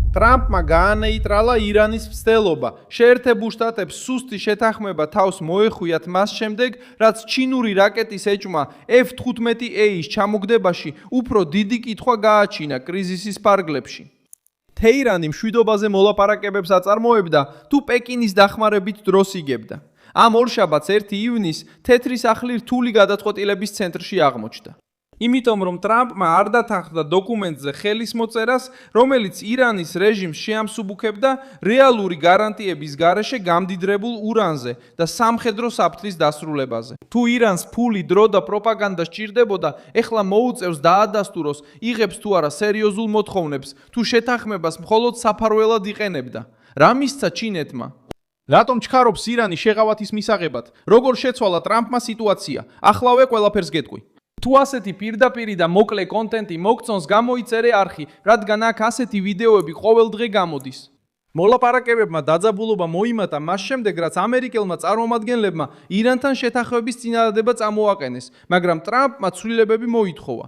ტრამპმა გაანეიტრალა ირანის მცდელობა. შეერთებულ შტატებს სუსტი შეთანხმება თავს მოეხვიათ მას შემდეგ, რაც ჩინური რაკეტის ეჭვმა F-15A-ის ჩამოგდებაში უფრო დიდი კითხვა გააჩინა კრიზისის ფარგლებში. თეირანი მშვიდობაზე მოლაპარაკებებს აწარმოებდა, თუ პეკინის დახმარებით დროს იგებდა. ამ ორშაბათს 1 ივნისს თეთრი სახლი რთული გადაწყვეტილების ცენტრში აღმოჩნდა. იმიტომ რომ ტრამპმა არ დათანხმდა დოკუმენტზე ხელის მოწერას, რომელიც ირანის რეჟიმს შეამსუბუქებდა რეალური გარანტიების გარეშე გამდიდრებულ ურანზე და სამხედრო საფრთხის დასრულებაზე. თუ ირანს ფული, დრო და პროპაგანდა სჭირდებოდა, ეხლა მოუწევს დაადასტუროს, იღებს თუ არა სერიოზულ მოთხოვნებს, თუ შეთანხმებას მხოლოდ საფარველად იყენებდა. რა მისცა ჩინეთმა? რატომ ჩქარობს ირანი შეღავათის მისაღებად? როგორ შეცვალა ტრამპმა სიტუაცია? ახლავე ყველაფერს გეტყვი. თუ ასეთი პირდაპირი და მოკლე კონტენტი მოგწონს, გამოიწერე არხი, რადგან აქ ასეთი ვიდეოები ყოველდღე გამოდის. მოლაპარაკებებმა დაძაბულობა მოიმატა მას შემდეგ, რაც ამერიკელმა წარმომადგენლებმა ირანთან შეთანხმების წინადადება წამოაყენეს, მაგრამ ტრამპმა ცვლილებები მოითხოვა.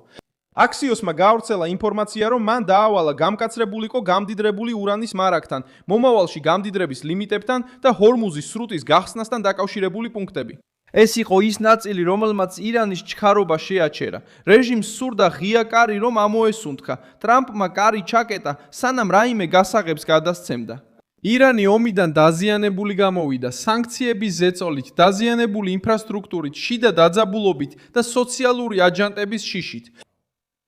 აქსიოსმა გაავრცელა ინფორმაცია, რომ მან დაავალა გამკაცრებულიყო გამდიდრებული ურანის მარაგთან, მომავალში გამდიდრების ლიმიტებთან და ჰორმუზის სრუტის გახსნასთან დაკავშირებული პუნქტები. ეს იყო ის ნაწილი, რომელმაც ირანის ჩქარობა შეაჩერა. რეჟიმს სურდა ღია კარი, რომ ამოესუნთქა. ტრამპმა კარი ჩაკეტა, სანამ რაიმე გასაღებს გადასცემდა. ირანი ომიდან დაზიანებული გამოვიდა, სანქციების ზეწოლით, დაზიანებული ინფრასტრუქტურით, შიდა დაძაბულობით და სოციალური აჯანყების შიშით.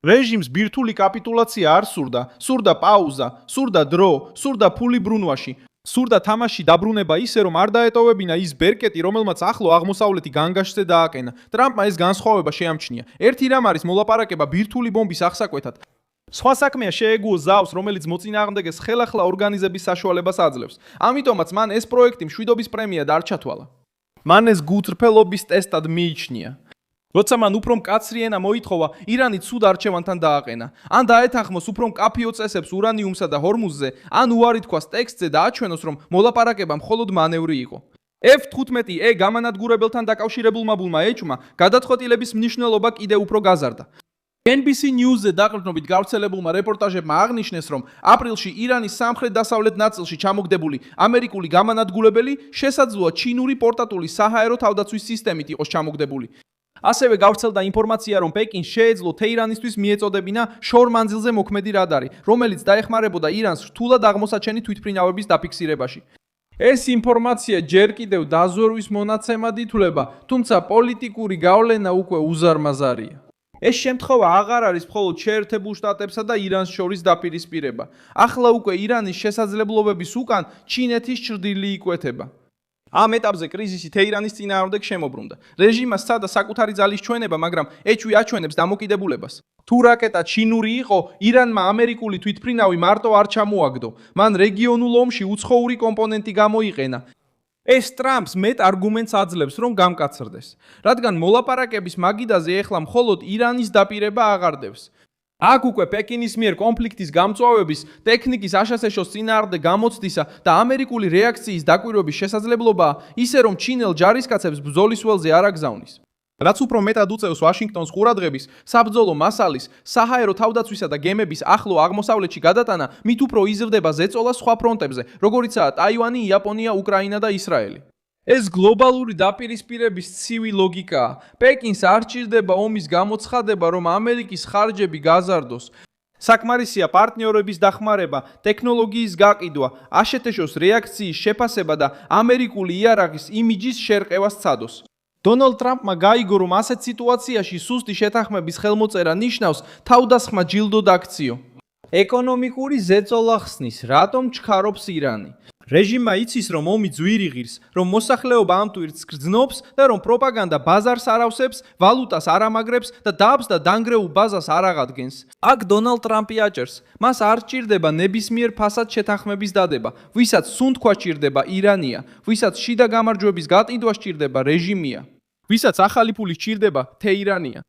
რეჟიმს ბირთვული კაპიტულაცია არ სურდა, სურდა პაუზა, სურდა დრო, სურდა ფული ბრუნვაში. სურდა თამაში დაბრუნება ისე, რომ არ დაეტოვებინა ის ბერკეტი, რომელმაც ახლო აღმოსავლეთი განგაშზე დააყენა. ტრამპმა ეს განსხვავება შეამჩნია. ერთი რამ არის მოლაპარაკება ბირთვული ბომბის აღსაკვეთად. სხვა საქმეა შეეგუო ზავს, რომელიც მოწინააღმდეგეს ხელახლა ორგანიზების საშუალებას აძლევს. ამიტომაც მან ეს პროექტი მშვიდობის პრემიად არ ჩათვალა. მან ეს გულწრფელობის ტესტად მიიჩნია. როცა მან უფრო მკაცრი ენა მოითხოვა, ირანი ცუდ არჩევანთან დააყენა. ან დაეთანხმოს უფრო მკაფიო წესებს ურანიუმსა და ჰორმუზზე, ან უარი თქვას ტექსტზე და აჩვენოს, რომ მოლაპარაკება მხოლოდ მანევრი იყო. F-15A გამანადგურებელთან დაკავშირებულმა ბულმა ეჭვმა გადაწყვეტილების მნიშვნელობა კიდევ უფრო გაზარდა. NBC News-ზე დაყრდნობით გავრცელებულმა რეპორტაჟებმა აღნიშნეს, რომ აპრილში ირანის სამხრეთ-დასავლეთ ნაწილში ჩამოგდებული ამერიკული გამანადგურებელი შესაძლოა ჩინური პორტატული საჰაერო თავდაცვის სისტემით იყოს ჩამოგდებული. ასევე გავრცელდა ინფორმაცია, რომ პეკინს შეეძლო თეირანისთვის მიეწოდებინა შორ-მანძილზე მოქმედი რადარი, რომელიც დაეხმარებოდა ირანს რთულად აღმოსაჩენი თვითმფრინავების დაფიქსირებაში. ეს ინფორმაცია ჯერ კიდევ დაზვერვის მონაცემად ითვლება, თუმცა პოლიტიკური გავლენა უკვე უზარმაზარია. ეს შემთხვევა აღარ არის მხოლოდ შეერთებულ შტატებსა და ირანს შორის დაპირისპირება. ახლა უკვე ირანის შესაძლებლობების უკან ჩინეთის ჭრდილი იკვეთება. ამ ეტაპზე კრიზისი თეირანის წინააღმდეგ შემოbrunდა. რეჟიმმა სცადა საკუთარი ძალის ჩვენება, მაგრამ ეჭვი აჩვენებს დამოკიდებულებას. თუ რაკეტა ჩინური იყო, ირანმა ამერიკული თვითმფრინავი მარტო არ ჩამოაგდო. მან რეგიონულ ომში უცხოური კომპონენტი გამოიყენა. ეს ტრამპს მეტ არგუმენტს აძლევს, რომ გამკაცრდეს, რადგან მოლაპარაკების მაგიდაზე ეხლა მხოლოდ ირანის დაპირება აღარდევს. აქ უკვე პეკინის მიერ კონფლიქტის გამწვავების, ტექნიკის აშასეშოს წინააღმდეგ გამოცდისა და ამერიკული რეაქციის დაკვირვების შესაძლებლობაა, ისე რომ ჩინელ ჯარისკაცებს ბრძოლის ველზე არ აგზავნის. რაც უფრო მეტად უწევს ვაშინგტონს ყურადღების, საბრძოლო მასალის, საჰაერო თავდაცვისა და გემების ახლო აღმოსავლეთში გადატანა, მით უფრო იზრდება ზეწოლა სხვა ფრონტებზე, როგორიცაა ტაივანი, იაპონია, უკრაინა და ისრაელი. ეს გლობალური დაპირისპირების ცივი ლოგიკაა. პეკინს არ ჭირდება ომის გამოცხადება, რომ ამერიკის ხარჯები გაზარდოს. საკმარისია პარტნიორების დახმარება, ტექნოლოგიის გაყიდვა, აშეთეშოს რეაქციის შეფასება და ამერიკული იარაღის იმიჯის შერყევა სცადოს. დონალდ ტრამპმა გაიგო, რომ ასეთ სიტუაციაში სუსტი შეთანხმების ხელმოწერა ნიშნავს თავდასხმა ჯილდოდ აქციო. ეკონომიკური ზეწოლა ხსნის, რატომ ჩქარობს ირანი? რეჟიმმა იცის, რომ ომი ძვირი ღირს, რომ მოსახლეობა ამ ტვირთს გრძნობს და რომ პროპაგანდა ბაზარს არ ავსებს, ვალუტას არ ამაგრებს და დაბს და დანგრეულ ბაზას არ აღადგენს. აქ დონალდ ტრამპი აჭერს, მას არ ჭირდება ნებისმიერ ფასად შეთანხმების დადება, ვისაც სუნთქვა ჭირდება ირანია, ვისაც შიდა გამარჯვების გატიდვა ჭირდება რეჟიმია, ვისაც ახალი ფული ჭირდება თეირანია.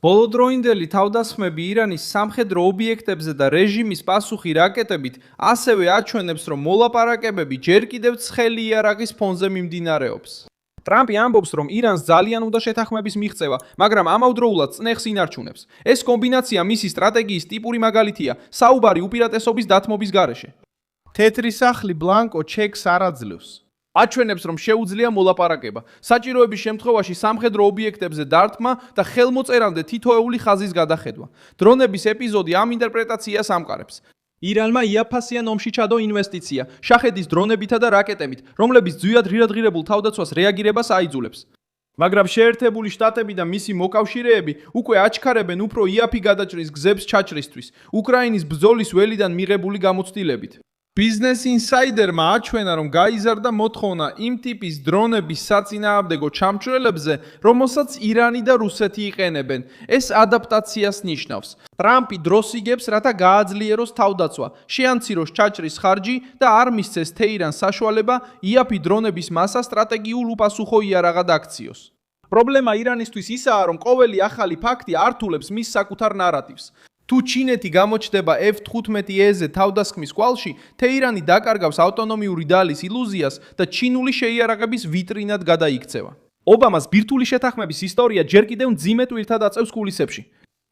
ბოლოდროინდელი თავდასხმები ირანის სამხედრო ობიექტებზე და რეჟიმის პასუხი რაკეტებით ასევე აჩვენებს, რომ მოლაპარაკებები ჯერ კიდევ ცხელი იარაღის ფონზე მიმდინარეობს. ტრამპი ამბობს, რომ ირანს ძალიან უნდა შეთანხმების მიღწევა, მაგრამ ამავდროულად წნეხს ინარჩუნებს. ეს კომბინაცია მისი სტრატეგიის ტიპური მაგალითია, საუბარი უპირატესობის დათმობის გარეშე. თეთრი სახლი ბლანკო ჩეკს არ აძლევს. აჩვენებს, რომ შეუძლია მოლაპარაკება. საჭიროების შემთხვევაში სამხედრო ობიექტებზე დარტყმა და ხელმოწერამდე თითოეული ხაზის გადახედვა. დრონების ეპიზოდი ამ ინტერპრეტაციას ამყარებს. ირანმა იაფასიან ომში ჩადო ინვესტიცია, შაჰედის დრონებითა და რაკეტებით, რომლებიც ძვიად ღირადღირებულ თავდაცვას რეაგირებას აიძულებს. მაგრამ შეერთებული შტატები და მისი მოკავშირეები უკვე აჩქარებენ უფრო იაფი გადაჭრის გზებს ჩაჭრისთვის, უკრაინის ბრძოლის ველიდან მიღებული გამოცდილებით. Business Insider-მა აჩვენა, რომ გაიზარდა მოთხოვნა იმ ტიპის დრონების საწინააღმდეგო ჩამჭრელებზე, რომელსაც ირანი და რუსეთი იყენებენ. ეს ადაპტაციას ნიშნავს. ტრამპი დროს იგებს, რათა გააძლიეროს თავდაცვა, შეამციროს ჩაჭრის ხარჯი და არ მისცეს თეირანს საშუალება იაფი დრონების მასა სტრატეგიულ უპასუხო იარაღად აქციოს. პრობლემა ირანისთვის ისაა, რომ ყოველი ახალი ფაქტი ართულებს მის საკუთარ ნარატივს. თუ ჩინეთი გამოჩნდება F-15E-ზე თავდასხმის კვალში, თეირანი დაკარგავს ავტონომიური დალის ილუზიას და ჩინული შეიარაღების ვიტრინად გადაიქცევა. ობამას ბირთვული შეთანხმების ისტორია ჯერ კიდევ მძიმე ტვირთად აწევს კულისებში.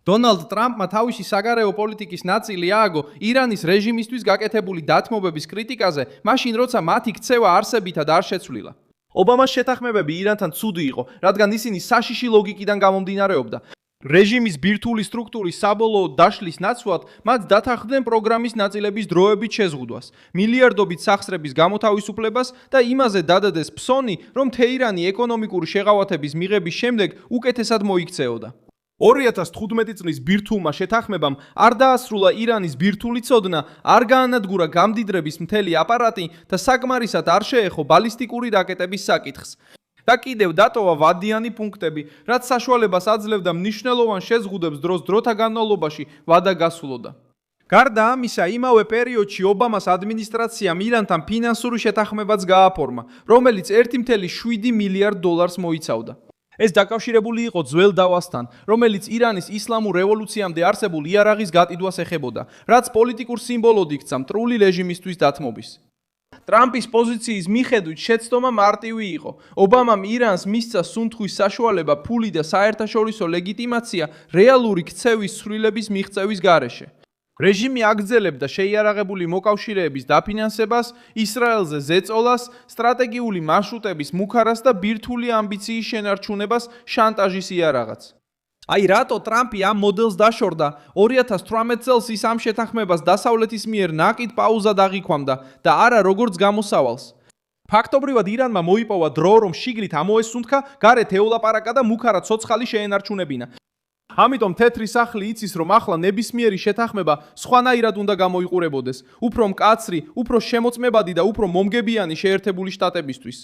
დონალდ ტრამპმა თავისი საგარეო პოლიტიკის ნაწილი ააგო ირანის რეჟიმისთვის გაკეთებული დათმობების კრიტიკაზე, მაშინ როცა მათი ქცევა არსებითად არ შეცვლილა. ობამას შეთანხმებები ირანთან ცუდი იყო, რადგან ისინი საშიში ლოგიკიდან გამომდინარეობდა. რეჟიმის ბირთვული სტრუქტურის საბოლოო დაშლის ნაცვლად მათ დათანხმდნენ პროგრამის ნაწილების დროებით შეზღუდვას, მილიარდობით სახსრების გამოთავისუფლებას და იმაზე დადადეს ფსონი, რომ თეირანი ეკონომიკური შეღავათების მიღების შემდეგ უკეთესად მოიქცეოდა. 2015 წლის ბირთვულმა შეთანხმებამ არ დაასრულა ირანის ბირთვული ცოდნა, არ გაანადგურა გამდიდრების მთელი აპარატი და საკმარისად არ შეეხო ბალისტიკური რაკეტების საკითხს. და კიდევ დატოვა ვადიანი პუნქტები, რაც საშუალებას აძლევდა მნიშვნელოვან შეზღუდვებს დროთა განმავლობაში ვადა გასულოდა. გარდა ამისა, იმავე პერიოდში ობამას ადმინისტრაციამ ირანთან ფინანსური შეთანხმებაც გააფორმა, რომელიც 1,7 მილიარდ დოლარს მოიცავდა. ეს დაკავშირებული იყო ძველ დავასთან, რომელიც ირანის ისლამურ რევოლუციამდე არსებულ იარაღის გატიდვას ეხებოდა, რაც პოლიტიკურ სიმბოლოდ იქცა მტრული რეჟიმისთვის დათმობის. ტრამპის პოზიციის მიხედვით შეცდომა მარტივი იყო. ობამამ ირანს მისცა სუნთქვის საშუალება, ფული და საერთაშორისო ლეგიტიმაცია რეალური ქცევის ცვლილების მიღწევის გარეშე. რეჟიმი აგრძელებდა შეიარაღებული მოკავშირეების დაფინანსებას, ისრაელზე ზეწოლას, სტრატეგიული მარშრუტების მუქარას და ბირთვული ამბიციის შენარჩუნებას შანტაჟის იარაღაც. აი რატო ტრამპი ამ მოდელს დაშორდა? 2018 წელს ის ამ შეთანხმებას დასავლეთის მიერ ნაკიდ პაუზად აღიქვამდა და არა როგორც გამოსავალს. ფაქტობრივად ირანმა მოიპოვა დრო, რომ შიგნით ამოესუნთქა, გარეთ ეოლაპარაკა და მუქარა ცოცხალი შეენარჩუნებინა. ამიტომ თეთრი სახლი იცის, რომ ახლა ნებისმიერი შეთანხმება სხვანაირად უნდა გამოიყურებოდეს, უფრო მკაცრი, უფრო შემოწმებადი და უფრო მომგებიანი შეერთებული შტატებისთვის.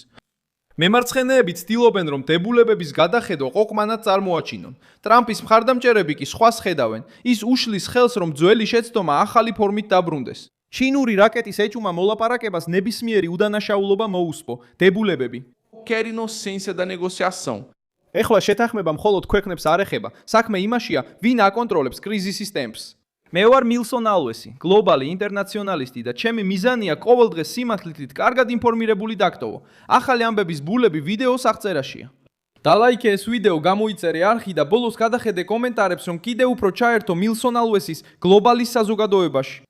მემარცხენეები ცდილობენ, რომ დებულებების გადახედვა ყოყმანად წარმოაჩინონ. ტრამპის მხარდამჭერები კი სხვას ხედავენ. ის უშლის ხელს, რომ ძველი შეცდომა ახალი ფორმით დაბრუნდეს. ჩინური რაკეტის ეჭვმა მოლაპარაკებას ნებისმიერი უდანაშაულობა მოუსპო. დებულებები. Querem inocência da negociação. ეხლა შეთანხმება მხოლოდ ქვეყნებს არ ეხება. საქმე იმაშია, ვინ აკონტროლებს კრიზისის ტემპს. მე ვარ მილსონ ალვესი, გლობალი ინტერნაციონალისტი და ჩემი მიზანია ყოველდღე სიმართლით კარგად ინფორმირებული დაგტოვო. ახალი ამბების ბულები ვიდეოს აღწერაშია. დალაიქე ეს ვიდეო, გამოიწერე არხი და ბოლოს გადახედე კომენტარებს, რომ კიდევ უფრო ჩაერთო მილსონ ალვესის გლობალის საზოგადოებაში.